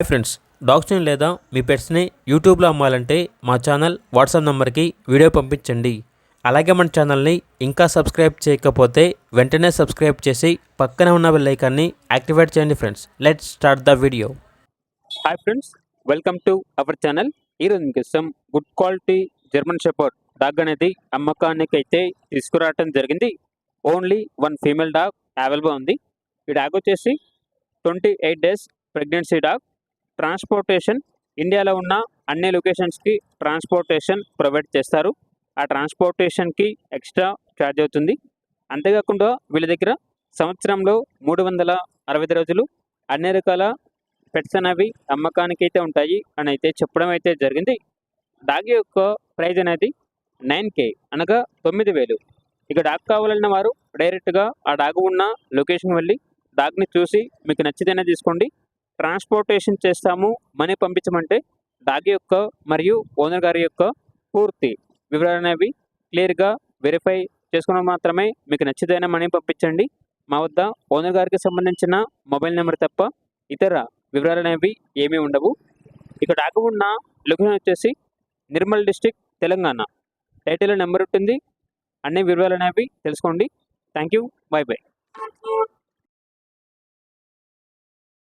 Friends, డాగ్స్ని లేదా మీ పెట్స్ని యూట్యూబ్లో అమ్మాలంటే మా ఛానల్ వాట్సాప్ నెంబర్కి వీడియో పంపించండి. అలాగే మన ఛానల్ని ఇంకా సబ్స్క్రైబ్ చేయకపోతే వెంటనే సబ్స్క్రైబ్ చేసి పక్కనే ఉన్న బెల్ ఐకాన్ని యాక్టివేట్ చేయండి. Friends, let's start the video. Hi friends, welcome to our channel. ఈరోజు మీకోసం good quality German shepherd dog అనేది అమ్మకానికి అయితే తీసుకురావడం జరిగింది. Only one female dog available ఉంది. ఈ డాగ్ వచ్చేసి 28 డేస్ ప్రెగ్నెన్సీ డాగ్. ట్రాన్స్పోర్టేషన్ ఇండియాలో ఉన్న అన్ని లొకేషన్స్కి ట్రాన్స్పోర్టేషన్ ప్రొవైడ్ చేస్తారు. ఆ ట్రాన్స్పోర్టేషన్కి ఎక్స్ట్రా ఛార్జ్ అవుతుంది. అంతేకాకుండా వీళ్ళ దగ్గర సంవత్సరంలో 365 రోజులు అన్ని రకాల పెట్స్ అనేవి అమ్మకానికి అయితే ఉంటాయి అని అయితే చెప్పడం అయితే జరిగింది. డాగ్ యొక్క ప్రైజ్ అనేది 9K అనగా 9,000. ఇక డాగ్ కావాలన్న వారు డైరెక్ట్గా ఆ డాగ్ ఉన్న లొకేషన్ వెళ్ళి డాగ్ని చూసి మీకు నచ్చితేనే తీసుకోండి. ట్రాన్స్పోర్టేషన్ చేస్తాము, మనీ పంపించమంటే డాగ్ యొక్క మరియు ఓనర్ గారి యొక్క పూర్తి వివరాలు అనేవి క్లియర్గా వెరిఫై చేసుకున్న మాత్రమే మీకు నచ్చితేనే మనీ పంపించండి. మా వద్ద ఓనర్ గారికి సంబంధించిన మొబైల్ నెంబర్ తప్ప ఇతర వివరాలు అనేవి ఏమీ ఉండవు. ఇక డాగ్ ఉన్న లొకేషన్ వచ్చేసి Nirmal district, Telangana. Title number ఉంటుంది. అన్ని వివరాలు అనేవి తెలుసుకోండి. Thank you. By by.